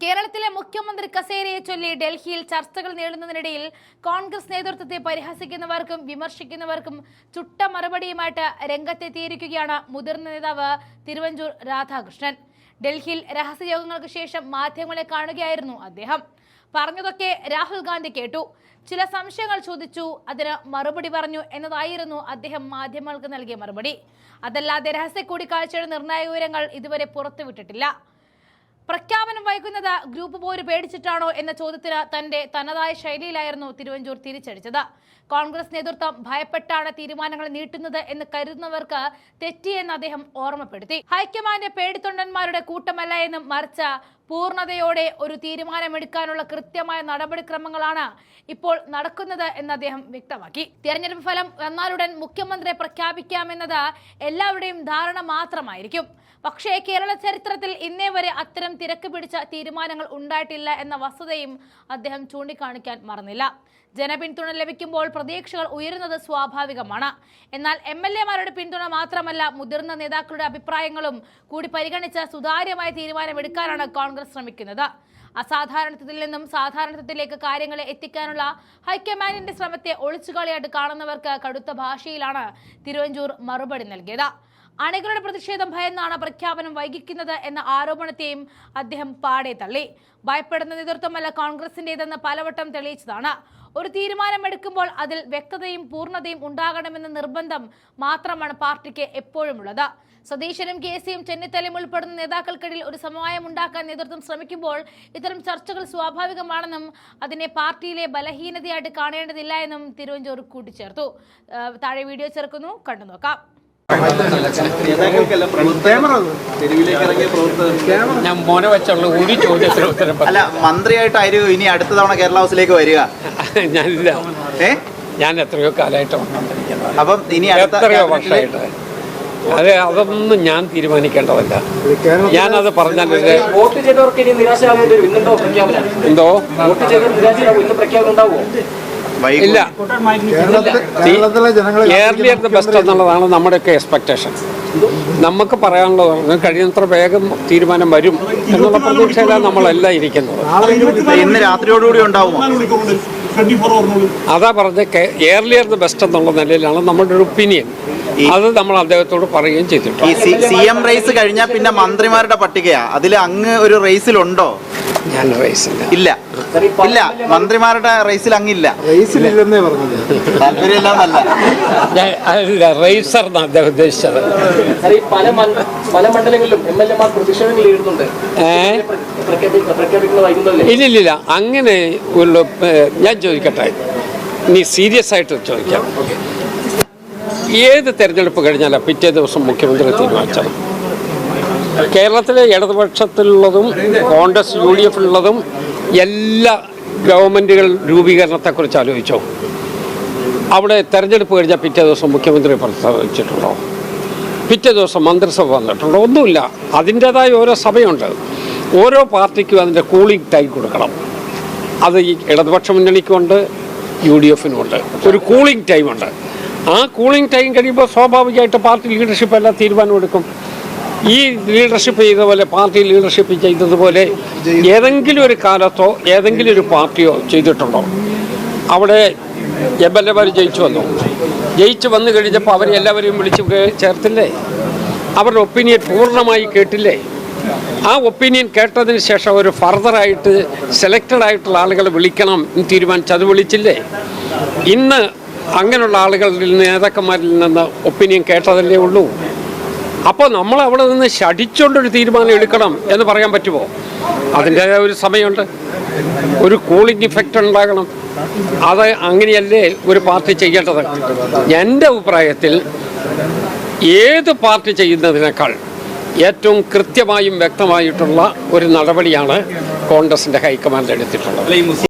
കേരളത്തിലെ മുഖ്യമന്ത്രി കസേരയെ ചൊല്ലി ഡൽഹിയിൽ ചർച്ചകൾ നേടുന്നതിനിടയിൽ കോൺഗ്രസ് നേതൃത്വത്തെ പരിഹസിക്കുന്നവർക്കും വിമർശിക്കുന്നവർക്കും ചുട്ട മറുപടിയുമായിട്ട് രംഗത്തെത്തിയിരിക്കുകയാണ് മുതിർന്ന നേതാവ് തിരുവഞ്ചൂർ രാധാകൃഷ്ണൻ. ഡൽഹിയിൽ രഹസ്യയോഗങ്ങൾക്ക് ശേഷം മാധ്യമങ്ങളെ കാണുകയായിരുന്നു അദ്ദേഹം. പറഞ്ഞതൊക്കെ രാഹുൽ ഗാന്ധി കേട്ടു, ചില സംശയങ്ങൾ ചോദിച്ചു, അതിന് മറുപടി പറഞ്ഞു എന്നതായിരുന്നു അദ്ദേഹം മാധ്യമങ്ങൾക്ക് നൽകിയ മറുപടി. അതല്ലാതെ രഹസ്യ കൂടിക്കാഴ്ചയുടെ നിർണായക വിവരങ്ങൾ ഇതുവരെ പുറത്തുവിട്ടിട്ടില്ല. പ്രഖ്യാപനം വൈകുന്നത് ഗ്രൂപ്പ് പോര് പേടിച്ചിട്ടാണോ എന്ന ചോദ്യത്തിന് തന്റെ തനതായ ശൈലിയിലായിരുന്നു തിരുവഞ്ചൂർ തിരിച്ചടിച്ചത്. കോൺഗ്രസ് നേതൃത്വം ഭയപ്പെട്ടാണ് തീരുമാനങ്ങൾ നീട്ടുന്നത് എന്ന് കരുതുന്നവർക്ക് തെറ്റിയെന്ന് അദ്ദേഹം ഓർമ്മപ്പെടുത്തി. ഹൈക്കമാൻഡ് പേടിത്തൊണ്ടന്മാരുടെ കൂട്ടമല്ല എന്നും മറിച്ച് പൂർണ്ണതയോടെ ഒരു തീരുമാനമെടുക്കാനുള്ള കൃത്യമായ നടപടിക്രമങ്ങളാണ് ഇപ്പോൾ നടക്കുന്നത് എന്ന് അദ്ദേഹം വ്യക്തമാക്കി. തെരഞ്ഞെടുപ്പ് ഫലം വന്നാലുടൻ മുഖ്യമന്ത്രിയെ പ്രഖ്യാപിക്കാമെന്നത് എല്ലാവരുടെയും ധാരണ മാത്രമായിരിക്കും. പക്ഷേ കേരള ചരിത്രത്തിൽ ഇന്നേ വരെ അത്തരം തിരക്ക് പിടിച്ച തീരുമാനങ്ങൾ ഉണ്ടായിട്ടില്ല എന്ന വസ്തുതയും അദ്ദേഹം ചൂണ്ടിക്കാണിക്കാൻ മറന്നില്ല. ജനപിന്തുണ ലഭിക്കുമ്പോൾ പ്രതീക്ഷകൾ ഉയരുന്നത് സ്വാഭാവികമാണ്. എന്നാൽ MLA-മാരുടെ പിന്തുണ മാത്രമല്ല, മുതിർന്ന നേതാക്കളുടെ അഭിപ്രായങ്ങളും കൂടി പരിഗണിച്ച് സുതാര്യമായ തീരുമാനമെടുക്കാനാണ് കോൺഗ്രസ് ശ്രമിക്കുന്നത്. അസാധാരണത്വത്തിൽ നിന്നും സാധാരണത്വത്തിലേക്ക് കാര്യങ്ങളെ എത്തിക്കാനുള്ള ഹൈക്കമാൻഡിന്റെ ശ്രമത്തെ ഒളിച്ചുകളിയായിട്ട് കാണുന്നവർക്ക് കടുത്ത ഭാഷയിലാണ് തിരുവഞ്ചൂർ മറുപടി നൽകിയത്. അണികളുടെ പ്രതിഷേധം ഭയന്നാണ് പ്രഖ്യാപനം വൈകിക്കുന്നത് എന്ന ആരോപണത്തെയും അദ്ദേഹം പാടെ തള്ളി. ഭയപ്പെടുന്ന നേതൃത്വമല്ല കോൺഗ്രസിന്റേതെന്ന് പലവട്ടം തെളിയിച്ചതാണ്. ഒരു തീരുമാനമെടുക്കുമ്പോൾ അതിൽ വ്യക്തതയും പൂർണ്ണതയും ഉണ്ടാകണമെന്ന നിർബന്ധം മാത്രമാണ് പാർട്ടിക്ക് എപ്പോഴും ഉള്ളത്. സതീശനും KC-യും ചെന്നിത്തലയും ഉൾപ്പെടുന്ന നേതാക്കൾക്കിടയിൽ ഒരു സമവായം ഉണ്ടാക്കാൻ നേതൃത്വം ശ്രമിക്കുമ്പോൾ ഇത്തരം ചർച്ചകൾ സ്വാഭാവികമാണെന്നും അതിനെ പാർട്ടിയിലെ ബലഹീനതയായിട്ട് കാണേണ്ടതില്ല എന്നും തിരുവഞ്ചൂർ കൂട്ടിച്ചേർത്തു. താഴെ വീഡിയോ ചേർക്കുന്നു, കണ്ടു നോക്കാം. ഞാൻ മോനെ വെച്ചുള്ള ഒരു ചോദ്യത്തിന് ഉത്തരം അല്ല, മന്ത്രിയായിട്ടായിരിക്കും ഇനി അടുത്ത തവണ കേരള ഹൗസിലേക്ക് വരിക? ഞാനില്ല, ഞാൻ എത്രയോ കാലമായിട്ട് വന്നുകൊണ്ടിരിക്കുന്നത്. അപ്പം ഇനി എത്രയോ വർഷമായിട്ട് അതൊന്നും ഞാൻ തീരുമാനിക്കേണ്ടതല്ല. ഞാനത് പറഞ്ഞാൽ എന്തോ ഇല്ല, ഏർലിയർ ദ ബെസ്റ്റ് എന്നുള്ളതാണ് നമ്മുടെയൊക്കെ എക്സ്പെക്ടേഷൻ. നമുക്ക് പറയാനുള്ളത് കഴിയുന്നത്ര വേഗം തീരുമാനം വരും എന്നുള്ള പ്രതീക്ഷയിലാണ് നമ്മളെല്ലാം ഇരിക്കുന്നത്. ഇന്ന് രാത്രിയോടുകൂടി ഉണ്ടാവും. അതാ പറഞ്ഞ ഏർലിയർ ദ ബെസ്റ്റ് എന്നുള്ള നിലയിലാണ് നമ്മുടെ ഒരു ഒപ്പീനിയൻ. അത് നമ്മൾ അദ്ദേഹത്തോട് പറയുകയും ചെയ്തിട്ടുണ്ട്. CM റേസ് കഴിഞ്ഞാൽ പിന്നെ മന്ത്രിമാരുടെ പട്ടികയാ, അതിൽ അങ്ങ് ഒരു റേസിലുണ്ടോ? ഞാൻ റേസില്ല. ഇല്ല, മന്ത്രിമാരുടെ റേസിൽ അങ്ങില്ല. അല്ല, റേസർ എന്നാണ് അദ്ദേഹം ഉദ്ദേശിച്ചത്. ഇല്ലില്ല, അങ്ങനെ ഞാൻ ചോദിക്കട്ടെ, നീ സീരിയസ് ആയിട്ട് ചോദിക്കാം. ഏത് തെരഞ്ഞെടുപ്പ് കഴിഞ്ഞാലാണ് പിറ്റേ ദിവസം മുഖ്യമന്ത്രി തീരുമാനിച്ചത്? കേരളത്തിലെ ഇടതുപക്ഷത്തിലുള്ളതും കോൺഗ്രസ് UDF-ലുള്ളതും എല്ലാ ഗവൺമെൻറ്റുകൾ രൂപീകരണത്തെക്കുറിച്ച് ആലോചിച്ചോ? അവിടെ തെരഞ്ഞെടുപ്പ് കഴിഞ്ഞാൽ പിറ്റേ ദിവസം മുഖ്യമന്ത്രി പ്രസ്താവിച്ചിട്ടുണ്ടോ? പിറ്റേ ദിവസം മന്ത്രിസഭ വന്നിട്ടുണ്ടോ? ഒന്നുമില്ല. അതിൻ്റേതായ ഓരോ സമയമുണ്ട്. ഓരോ പാർട്ടിക്കും അതിൻ്റെ കൂളിംഗ് ടൈം കൊടുക്കണം. അത് ഈ ഇടതുപക്ഷ മുന്നണിക്കുമുണ്ട്, UDF-നുമുണ്ട്. ഒരു കൂളിംഗ് ടൈമുണ്ട്. ആ കൂളിംഗ് ടൈം കഴിയുമ്പോൾ സ്വാഭാവികമായിട്ട് പാർട്ടി ലീഡർഷിപ്പ് എല്ലാം തീരുമാനമെടുക്കും. ഈ ലീഡർഷിപ്പ് ചെയ്തതുപോലെ പാർട്ടി ലീഡർഷിപ്പ് ചെയ്തതുപോലെ ഏതെങ്കിലും ഒരു കാലത്തോ ഏതെങ്കിലും ഒരു പാർട്ടിയോ ചെയ്തിട്ടുണ്ടോ? അവിടെ MLA-മാർ ജയിച്ചു വന്നു കഴിഞ്ഞപ്പോൾ അവരെ എല്ലാവരെയും വിളിച്ച് ചേർത്തില്ലേ? അവരുടെ ഒപ്പീനിയൻ പൂർണ്ണമായി കേട്ടില്ലേ? ആ ഒപ്പീനിയൻ കേട്ടതിന് ശേഷം ഒരു ഫർദറായിട്ട് സെലക്റ്റഡ് ആയിട്ടുള്ള ആളുകളെ വിളിക്കണം എന്ന് തീരുമാനിച്ച് അത് വിളിച്ചില്ലേ? ഇന്ന് അങ്ങനെയുള്ള ആളുകളിൽ നേതാക്കന്മാരിൽ നിന്ന് ഒപ്പീനിയൻ കേട്ടതല്ലേ ഉള്ളൂ. അപ്പോൾ നമ്മൾ അവിടെ നിന്ന് ശഠിച്ചുകൊണ്ടൊരു തീരുമാനം എടുക്കണം എന്ന് പറയാൻ പറ്റുമോ? അതിൻ്റെ ഒരു സമയമുണ്ട്, ഒരു കൂളിംഗ് ഇഫക്റ്റ് ഉണ്ടാകണം. അത് അങ്ങനെയല്ലേ ഒരു പാർട്ടി ചെയ്യേണ്ടത്? എൻ്റെ അഭിപ്രായത്തിൽ ഏത് പാർട്ടി ചെയ്യുന്നതിനേക്കാൾ ഏറ്റവും കൃത്യമായും വ്യക്തമായിട്ടുള്ള ഒരു നടപടിയാണ് കോൺഗ്രസിൻ്റെ ഹൈക്കമാൻഡ് എടുത്തിട്ടുള്ളത്.